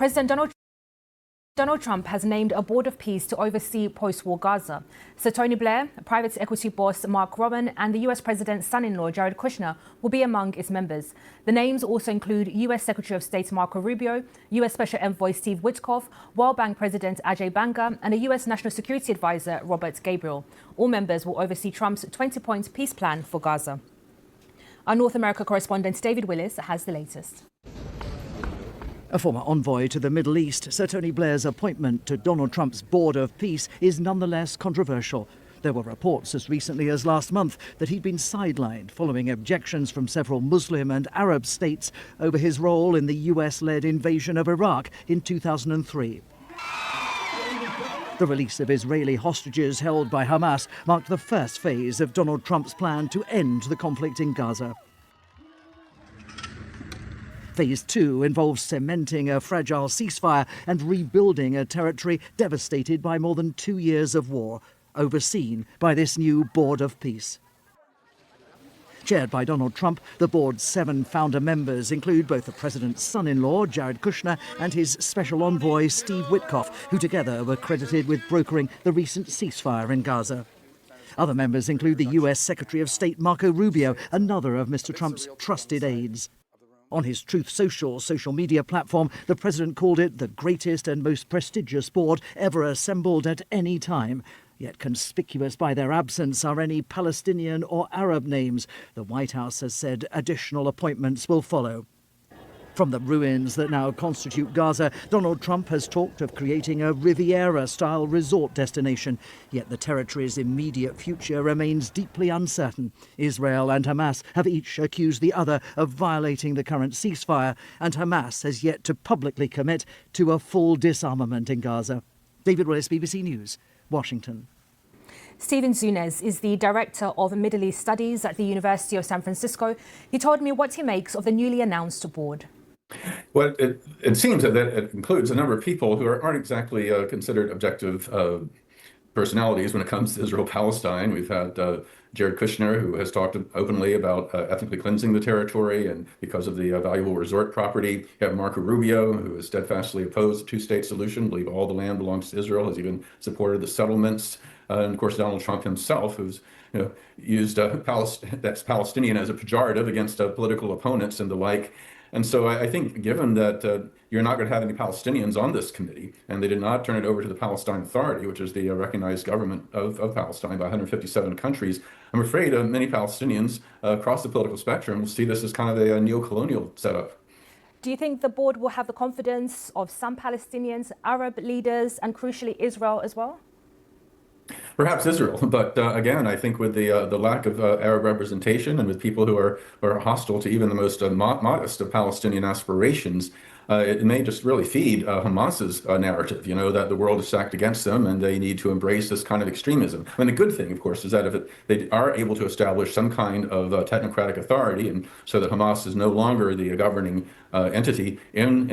President Donald Trump has named a board of peace to oversee post-war Gaza. Sir Tony Blair, private equity boss Mark Warren, and the US President's son-in-law Jared Kushner will be among its members. The names also include US Secretary of State Marco Rubio, US Special Envoy Steve Witkoff, World Bank President Ajay Banga, and a US National Security Advisor Robert Gabriel. All members will oversee Trump's 20-point peace plan for Gaza. Our North America correspondent David Willis has the latest. A former envoy to the Middle East, Sir Tony Blair's appointment to Donald Trump's Board of Peace is nonetheless controversial. There were reports as recently as last month that he'd been sidelined following objections from several Muslim and Arab states over his role in the US-led invasion of Iraq in 2003. The release of Israeli hostages held by Hamas marked the first phase of Donald Trump's plan to end the conflict in Gaza. Phase 2 involves cementing a fragile ceasefire and rebuilding a territory devastated by more than 2 years of war, overseen by this new Board of Peace. Chaired by Donald Trump, the board's 7 founder members include both the president's son-in-law, Jared Kushner, and his special envoy, Steve Witkoff, who together were credited with brokering the recent ceasefire in Gaza. Other members include the US Secretary of State, Marco Rubio, another of Mr. Trump's trusted aides. On his Truth social media platform, the president called it the greatest and most prestigious board ever assembled at any time. Yet conspicuous by their absence are any Palestinian or Arab names. The White House has said additional appointments will follow. From the ruins that now constitute Gaza, Donald Trump has talked of creating a Riviera-style resort destination. Yet the territory's immediate future remains deeply uncertain. Israel and Hamas have each accused the other of violating the current ceasefire, and Hamas has yet to publicly commit to a full disarmament in Gaza. David Willis, BBC News, Washington. Steven Zunes is the Director of Middle East Studies at the University of San Francisco. He told me what he makes of the newly announced board. Well, it seems that it includes a number of people who aren't exactly considered objective personalities when it comes to Israel-Palestine. We've had Jared Kushner, who has talked openly about ethnically cleansing the territory and because of the valuable resort property. You have Marco Rubio, who is steadfastly opposed to two-state solution, believe all the land belongs to Israel, has even supported the settlements. And of course, Donald Trump himself, who's used that's Palestinian as a pejorative against political opponents and the like. And so I think given that you're not going to have any Palestinians on this committee, and they did not turn it over to the Palestine Authority, which is the recognized government of Palestine by 157 countries, I'm afraid many Palestinians across the political spectrum will see this as kind of a neo-colonial setup. Do you think the board will have the confidence of some Palestinians, Arab leaders, and crucially Israel as well? Perhaps Israel, but again, I think with the lack of Arab representation and with people who are hostile to even the most modest of Palestinian aspirations, it may just really feed Hamas's narrative, that the world is stacked against them and they need to embrace this kind of extremism. I mean, the good thing, of course, is that if they are able to establish some kind of technocratic authority, and so that Hamas is no longer the governing entity in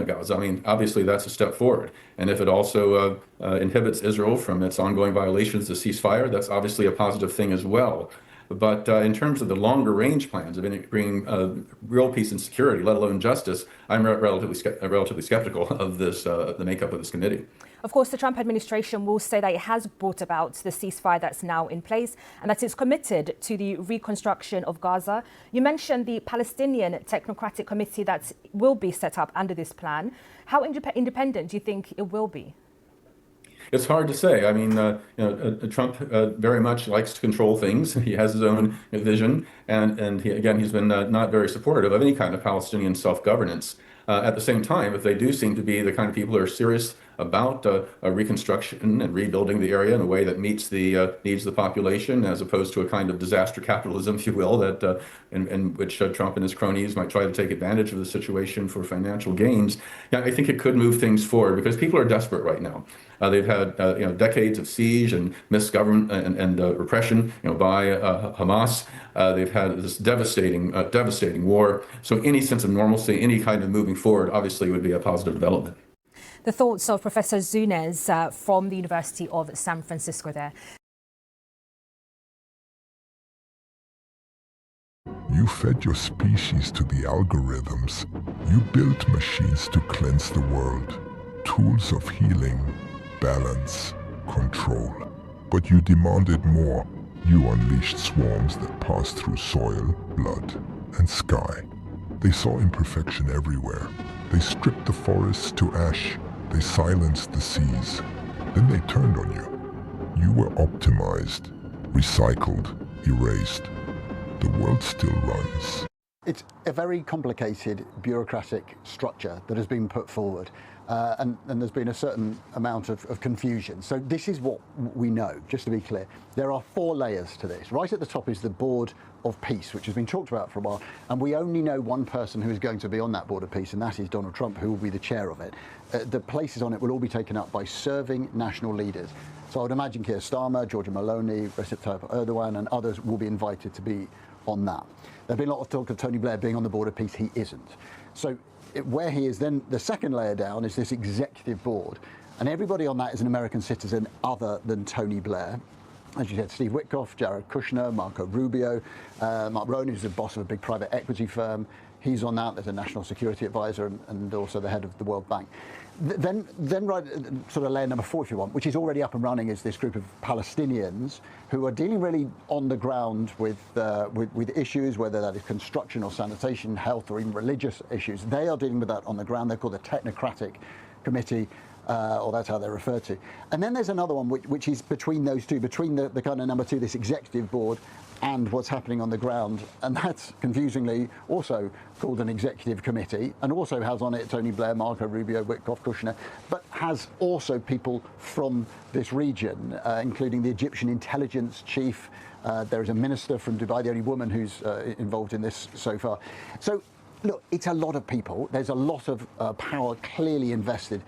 Gaza, I mean, obviously that's a step forward. And if it also inhibits Israel from its ongoing violations of ceasefire, that's obviously a positive thing as well. But in terms of the longer range plans of bringing real peace and security, let alone justice, I'm relatively skeptical of this, the makeup of this committee. Of course, the Trump administration will say that it has brought about the ceasefire that's now in place and that it's committed to the reconstruction of Gaza. You mentioned the Palestinian Technocratic Committee that will be set up under this plan. How independent do you think it will be? It's hard to say. I mean, Trump very much likes to control things. He has his own vision, and he's been not very supportive of any kind of Palestinian self-governance. At the same time, if they do seem to be the kind of people who are serious about a reconstruction and rebuilding the area in a way that meets the needs of the population, as opposed to a kind of disaster capitalism, if you will, that in which Trump and his cronies might try to take advantage of the situation for financial gains. Yeah, I think it could move things forward because people are desperate right now. They've had decades of siege and misgovernment and repression, by Hamas. They've had this devastating war. So any sense of normalcy, any kind of moving forward, obviously would be a positive development. The thoughts of Professor Zunes from the University of San Francisco there. You fed your species to the algorithms. You built machines to cleanse the world. Tools of healing, balance, control. But you demanded more. You unleashed swarms that passed through soil, blood, and sky. They saw imperfection everywhere. They stripped the forests to ash. They silenced the seas. Then they turned on you. You were optimized, recycled, erased. The world still runs. It's a very complicated bureaucratic structure that has been put forward, and there's been a certain amount of confusion. So this is what we know, just to be clear. There are 4 layers to this. Right at the top is the Board of Peace, which has been talked about for a while, and we only know one person who is going to be on that Board of Peace, and that is Donald Trump, who will be the chair of it. The places on it will all be taken up by serving national leaders. So I would imagine Keir Starmer, Giorgia Meloni, Recep Tayyip Erdogan, and others will be invited to be on that. There's been a lot of talk of Tony Blair being on the Board of Peace. He isn't. So where he is, then the second layer down is this executive board, and everybody on that is an American citizen other than Tony Blair. As you said, Steve Witkoff, Jared Kushner, Marco Rubio, Mark Rowan, who's the boss of a big private equity firm. He's on that. There's a national security advisor and also the head of the World Bank. Then right, sort of layer number 4, if you want, which is already up and running, is this group of Palestinians who are dealing really on the ground with issues, whether that is construction or sanitation, health, or even religious issues. They are dealing with that on the ground. They're called the Technocratic Committee, or that's how they're referred to. And then there's another one which is between those two, between the kind of number 2, this executive board, and what's happening on the ground, and that's confusingly also called an executive committee, and also has on it Tony Blair, Marco Rubio, Witkoff, Kushner, but has also people from this region, including the Egyptian intelligence chief. There is a minister from Dubai, the only woman who's involved in this so far. So look, it's a lot of people. There's a lot of power clearly invested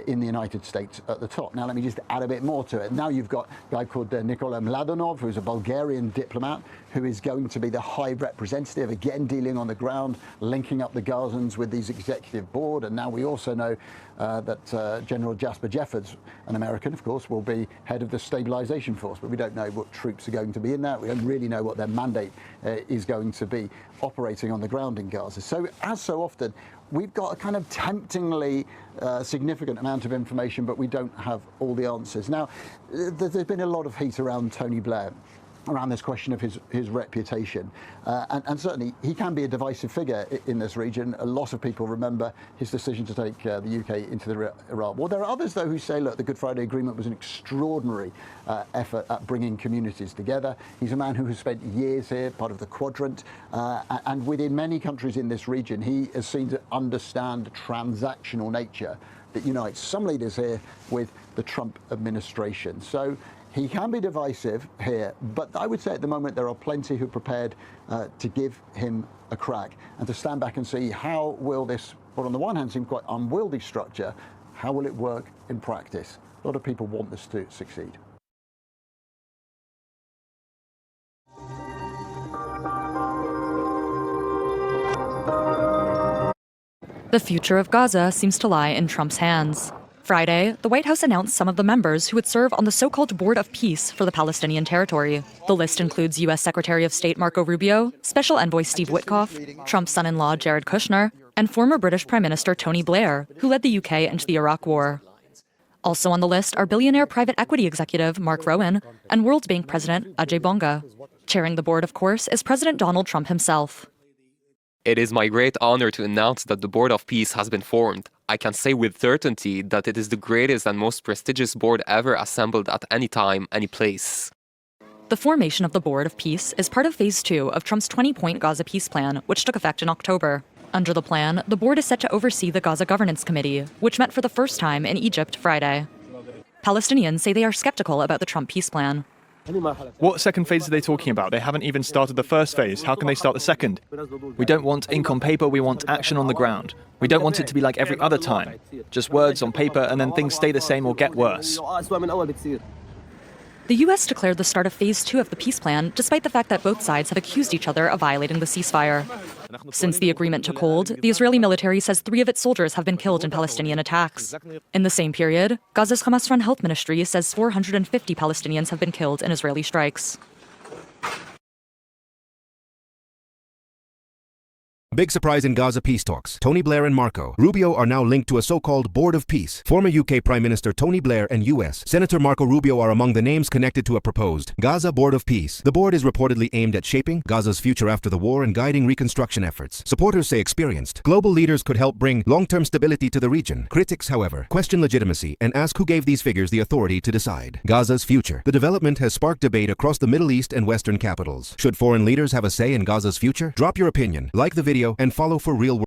in the United States at the top. Now, let me just add a bit more to it. Now you've got a guy called Nikola Mladenov, who's a Bulgarian diplomat, who is going to be the high representative, again dealing on the ground, linking up the Gazans with these executive board. And now we also know that General Jasper Jeffords, an American, of course, will be head of the stabilization force. But we don't know what troops are going to be in that. We don't really know what their mandate is going to be operating on the ground in Gaza. So as so often, we've got a kind of temptingly significant amount of information, but we don't have all the answers. Now, there's been a lot of heat around Tony Blair, around this question of his reputation. And certainly he can be a divisive figure in this region. A lot of people remember his decision to take the UK into the Iraq War. There are others, though, who say, look, the Good Friday Agreement was an extraordinary effort at bringing communities together. He's a man who has spent years here, part of the Quadrant, and within many countries in this region, he has seen to understand the transactional nature that unites some leaders here with the Trump administration. So he can be divisive here, but I would say at the moment there are plenty who are prepared to give him a crack and to stand back and see how will this, what on the one hand seems quite unwieldy structure, how will it work in practice? A lot of people want this to succeed. The future of Gaza seems to lie in Trump's hands. Friday, the White House announced some of the members who would serve on the so-called Board of Peace for the Palestinian territory. The list includes U.S. Secretary of State Marco Rubio, Special Envoy Steve Witkoff, Trump's son-in-law Jared Kushner, and former British Prime Minister Tony Blair, who led the UK into the Iraq War. Also on the list are billionaire private equity executive Mark Rowan and World Bank President Ajay Bonga. Chairing the board, of course, is President Donald Trump himself. It is my great honor to announce that the Board of Peace has been formed. I can say with certainty that it is the greatest and most prestigious board ever assembled at any time, any place. The formation of the Board of Peace is part of Phase 2 of Trump's 20-point Gaza peace plan, which took effect in October. Under the plan, the board is set to oversee the Gaza Governance Committee, which met for the first time in Egypt Friday. Palestinians say they are skeptical about the Trump peace plan. What second phase are they talking about? They haven't even started the first phase. How can they start the second? We don't want ink on paper, we want action on the ground. We don't want it to be like every other time. Just words on paper and then things stay the same or get worse. The U.S. declared the start of Phase 2 of the peace plan, despite the fact that both sides have accused each other of violating the ceasefire. Since the agreement took hold, the Israeli military says 3 of its soldiers have been killed in Palestinian attacks. In the same period, Gaza's Hamas-run health ministry says 450 Palestinians have been killed in Israeli strikes. Big surprise in Gaza peace talks. Tony Blair and Marco Rubio are now linked to a so-called Board of Peace. Former UK Prime Minister Tony Blair and US Senator Marco Rubio are among the names connected to a proposed Gaza Board of Peace. The board is reportedly aimed at shaping Gaza's future after the war and guiding reconstruction efforts. Supporters say experienced global leaders could help bring long-term stability to the region. Critics, however, question legitimacy and ask who gave these figures the authority to decide Gaza's future. The development has sparked debate across the Middle East and Western capitals. Should foreign leaders have a say in Gaza's future? Drop your opinion, like the video, and follow for real